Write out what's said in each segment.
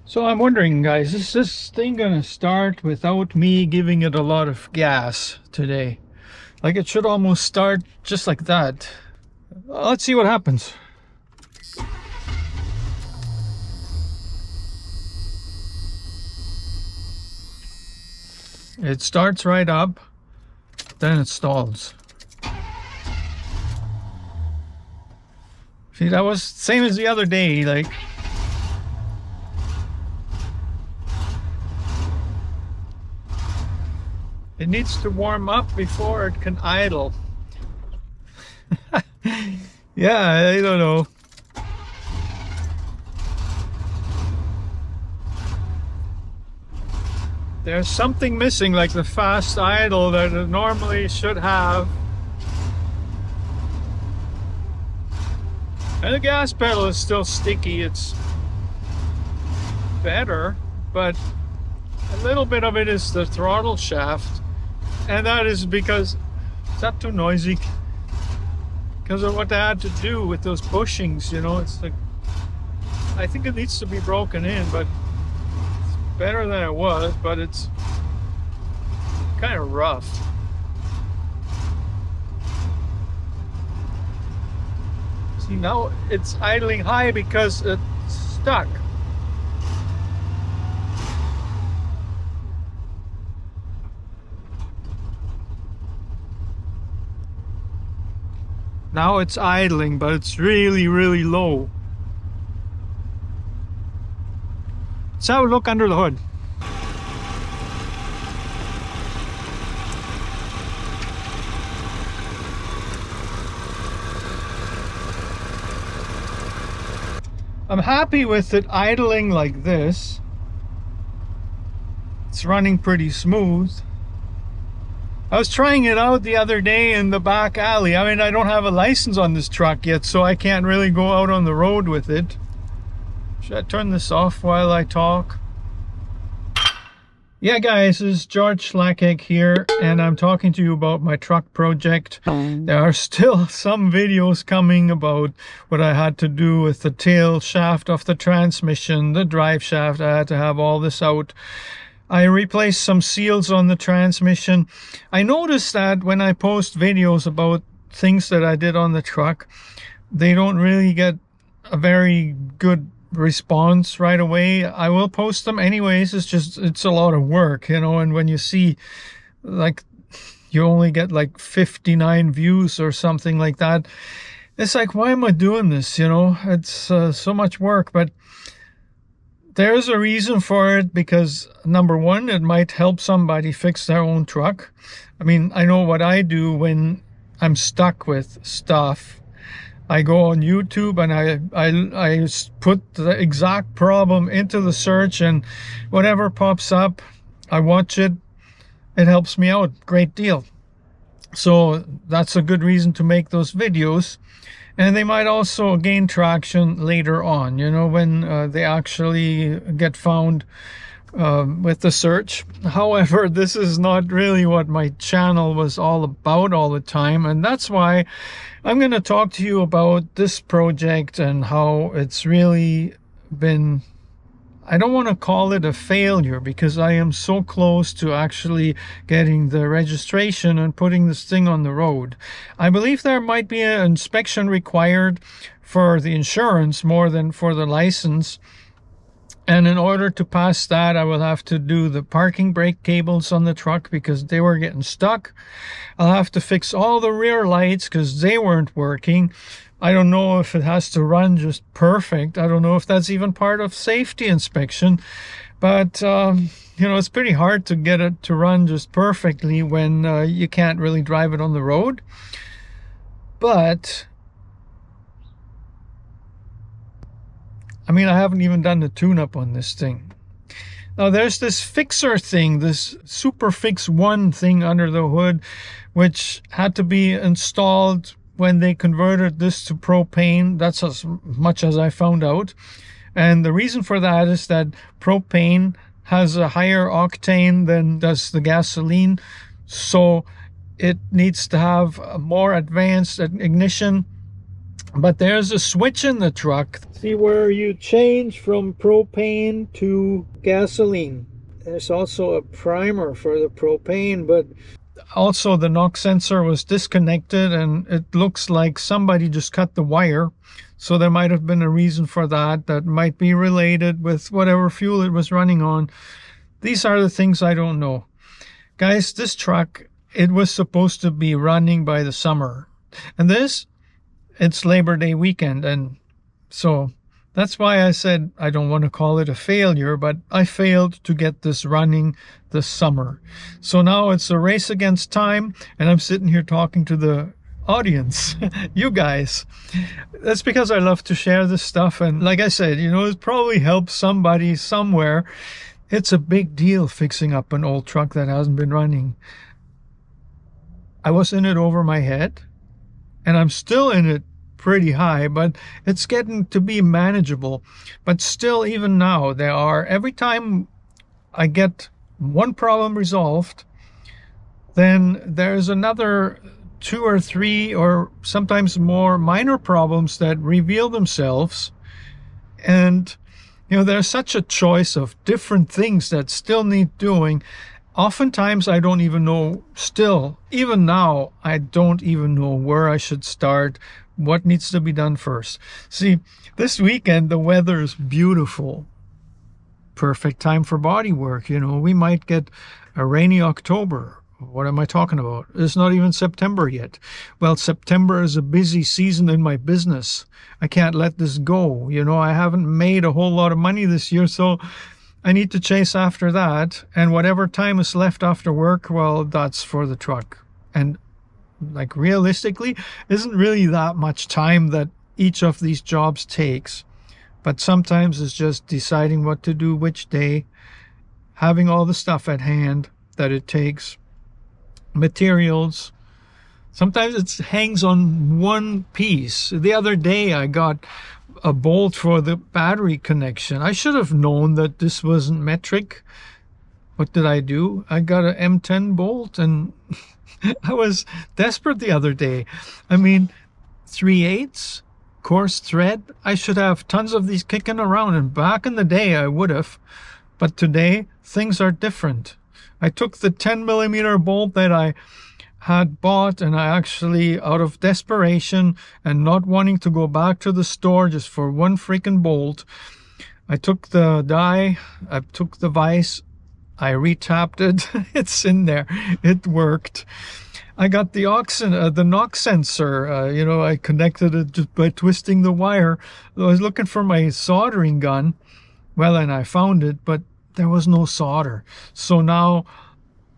So I'm wondering, guys, is this thing gonna start without me giving it a lot of gas today? Like it should almost start just like that. Let's see what happens. It starts right up, then it stalls. See, that was same as the other day, like it needs to warm up before it can idle. Yeah, I don't know. There's something missing, like the fast idle that it normally should have. And the gas pedal is still sticky. It's better, but a little bit of it is the throttle shaft. And that is because, is that too noisy? Because of what they had to do with those bushings, you know, it's like, I think it needs to be broken in, but it's better than it was, but it's kind of rough. See, now it's idling high because it's stuck. Now it's idling, but it's really, really low. Let's have a look under the hood. I'm happy with it idling like this. It's running pretty smooth. I was trying it out the other day in the back alley. I mean, I don't have a license on this truck yet, so I can't really go out on the road with it. Should I turn this off while I talk? Yeah, guys, this is George Schlackegg here, and I'm talking to you about my truck project. There are still some videos coming about what I had to do with the tail shaft of the transmission, the drive shaft. I had to have all this out. I replaced some seals on the transmission. I noticed that when I post videos about things that I did on the truck, they don't really get a very good response right away. I will post them anyways. It's a lot of work, you know, and when you see like you only get like 59 views or something like that, it's like, why am I doing this? You know, it's so much work. But there's a reason for it, because number one, it might help somebody fix their own truck. I mean, I know what I do when I'm stuck with stuff. I go on YouTube and I put the exact problem into the search, and whatever pops up, I watch it. It helps me out a great deal. So that's a good reason to make those videos. And they might also gain traction later on, you know, when they actually get found with the search. However, this is not really what my channel was all about all the time, and that's why I'm going to talk to you about this project and how it's really been, I don't want to call it a failure, because I am so close to actually getting the registration and putting this thing on the road. I believe there might be an inspection required for the insurance more than for the license. And in order to pass that, I will have to do the parking brake cables on the truck because they were getting stuck. I'll have to fix all the rear lights because they weren't working. I don't know if it has to run just perfect. I don't know if that's even part of safety inspection. But, you know, it's pretty hard to get it to run just perfectly when you can't really drive it on the road. But I mean, I haven't even done the tune-up on this thing. Now, there's this fixer thing, this SuperFix 1 thing under the hood, which had to be installed when they converted this to propane. That's as much as I found out. And the reason for that is that propane has a higher octane than does the gasoline. So it needs to have a more advanced ignition But there's a switch in the truck. See where you change from propane to gasoline. There's also a primer for the propane, but also the knock sensor was disconnected and it looks like somebody just cut the wire. So there might have been a reason for that. That might be related with whatever fuel it was running on. These are the things I don't know. Guys, this truck, it was supposed to be running by the summer. And this, it's Labor Day weekend, and so that's why I said I don't want to call it a failure, but I failed to get this running this summer. So now it's a race against time, and I'm sitting here talking to the audience, you guys. That's because I love to share this stuff, and like I said, you know, it probably helps somebody somewhere. It's a big deal fixing up an old truck that hasn't been running. I was in it over my head, and I'm still in it pretty high, but it's getting to be manageable. But still, even now, there are, every time I get one problem resolved, then there's another 2 or 3 or sometimes more minor problems that reveal themselves. And you know, there's such a choice of different things that still need doing. Oftentimes I don't even know, still, even now, I don't even know where I should start, what needs to be done first. See, this weekend the weather is beautiful. Perfect time for body work. You know, we might get a rainy October. What am I talking about? It's not even September yet. Well, September is a busy season in my business. I can't let this go. You know, I haven't made a whole lot of money this year, so I need to chase after that. And whatever time is left after work, well, that's for the truck. And like realistically, isn't really that much time that each of these jobs takes. But sometimes it's just deciding what to do which day, having all the stuff at hand that it takes, materials. Sometimes it hangs on one piece. The other day I got a bolt for the battery connection. I should have known that this wasn't metric. What did I do? I got an M10 bolt, and I was desperate the other day. I mean, 3/8 coarse thread. I should have tons of these kicking around, and back in the day I would have. But today things are different. I took the 10mm bolt that I had bought, and I actually, out of desperation and not wanting to go back to the store just for one freaking bolt, I took the die, I took the vise, I retapped it. It's in there. It worked. I got the knock sensor. You know, I connected it just by twisting the wire. I was looking for my soldering gun. Well, and I found it, but there was no solder. So now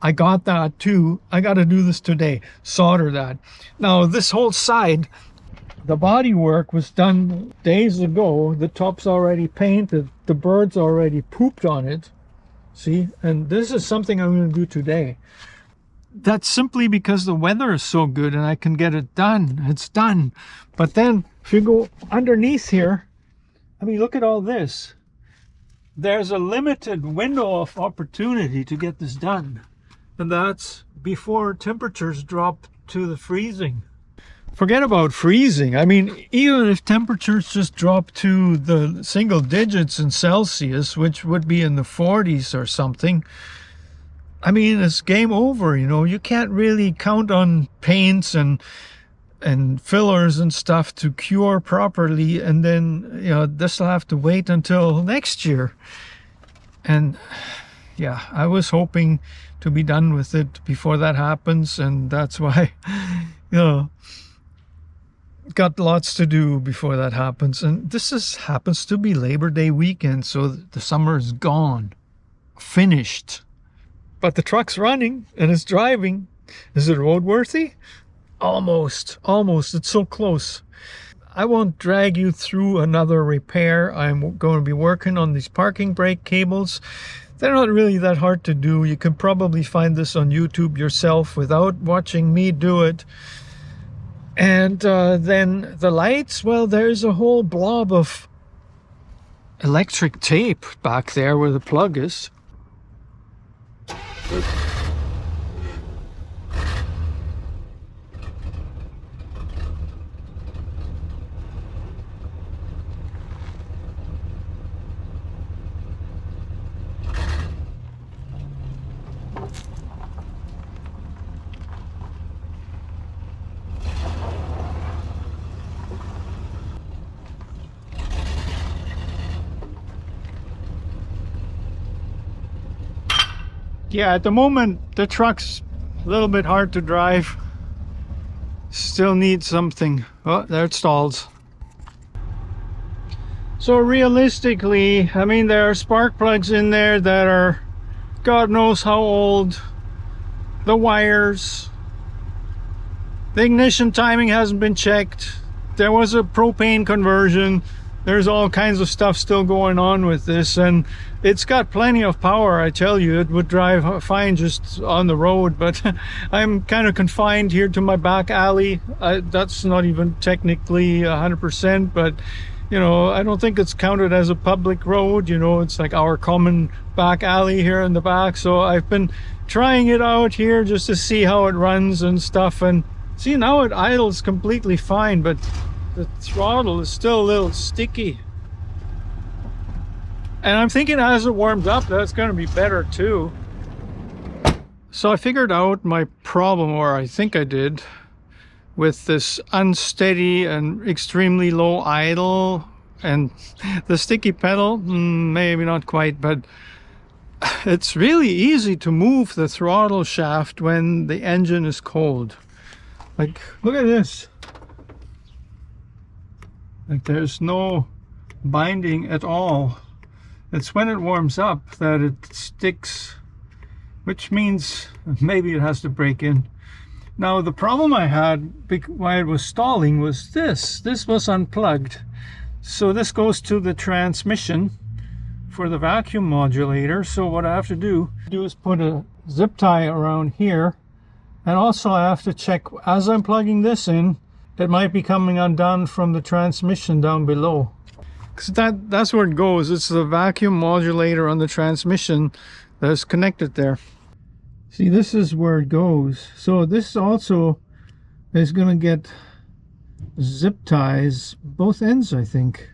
I got that too. I got to do this today. Solder that. Now, this whole side, the body work was done days ago. The top's already painted. The birds already pooped on it. See? And this is something I'm going to do today. That's simply because the weather is so good and I can get it done. It's done. But then if you go underneath here, I mean, look at all this. There's a limited window of opportunity to get this done. And that's before temperatures drop to the freezing. Forget about freezing. I mean, even if temperatures just drop to the single digits in Celsius, which would be in the 40s or something, I mean, it's game over. You know, you can't really count on paints and fillers and stuff to cure properly, and then, you know, this will have to wait until next year. And yeah, I was hoping to be done with it before that happens, and that's why, you know, got lots to do before that happens. And this happens to be Labor Day weekend, so the summer is gone, finished. But the truck's running and it's driving. Is it roadworthy? Almost. It's so close. I won't drag you through another repair. I'm going to be working on these parking brake cables. They're not really that hard to do. You can probably find this on YouTube yourself without watching me do it. And then the lights, well, there's a whole blob of electric tape back there where the plug is. Yeah, at the moment the truck's a little bit hard to drive. Still needs something. Oh, there it stalls. So realistically, I mean, there are spark plugs in there that are God knows how old. The wires, the ignition timing hasn't been checked. There was a propane conversion. There's all kinds of stuff still going on with this, and it's got plenty of power. I tell you, it would drive fine just on the road, but I'm kind of confined here to my back alley. That's not even technically 100%, but you know, I don't think it's counted as a public road. You know, it's like our common back alley here in the back. So I've been trying it out here just to see how it runs and stuff, and see, now it idles completely fine, but the throttle is still a little sticky. And I'm thinking as it warms up, that's going to be better too. So I figured out my problem, or I think I did, with this unsteady and extremely low idle, and the sticky pedal, maybe not quite, but it's really easy to move the throttle shaft when the engine is cold. Like, look at this. Like, there's no binding at all. It's when it warms up that it sticks, which means maybe it has to break in. Now, the problem I had while it was stalling was this. This was unplugged. So this goes to the transmission for the vacuum modulator. So what I have to do is put a zip tie around here. And also I have to check, as I'm plugging this in, it might be coming undone from the transmission down below. Because that's where it goes. It's the vacuum modulator on the transmission that's connected there. See, this is where it goes. So this also is going to get zip ties, both ends, I think.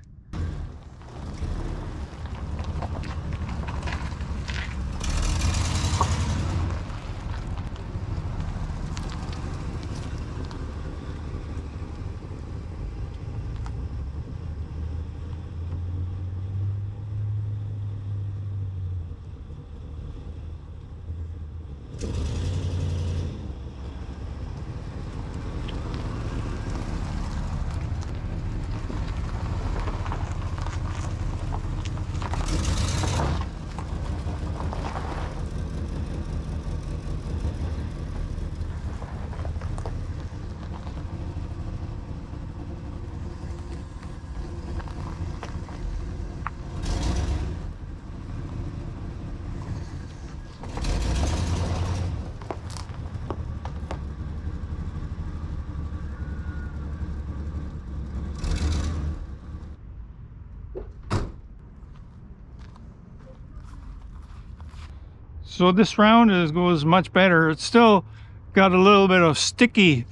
So this round goes much better. It's still got a little bit of sticky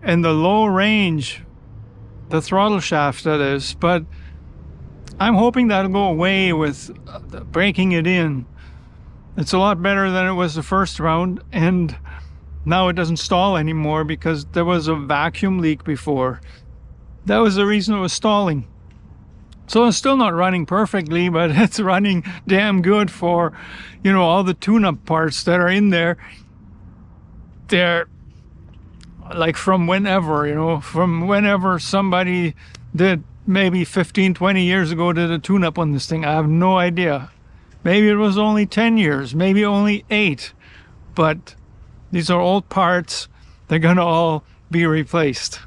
in the low range, the throttle shaft that is, but I'm hoping that'll go away with breaking it in. It's a lot better than it was the first round, and now it doesn't stall anymore because there was a vacuum leak before. That was the reason it was stalling. So it's still not running perfectly, but it's running damn good for, you know, all the tune-up parts that are in there. They're like from whenever, you know, from whenever somebody did, maybe 15, 20 years ago, did a tune-up on this thing. I have no idea. Maybe it was only 10 years, maybe only 8. But these are old parts. They're gonna all be replaced.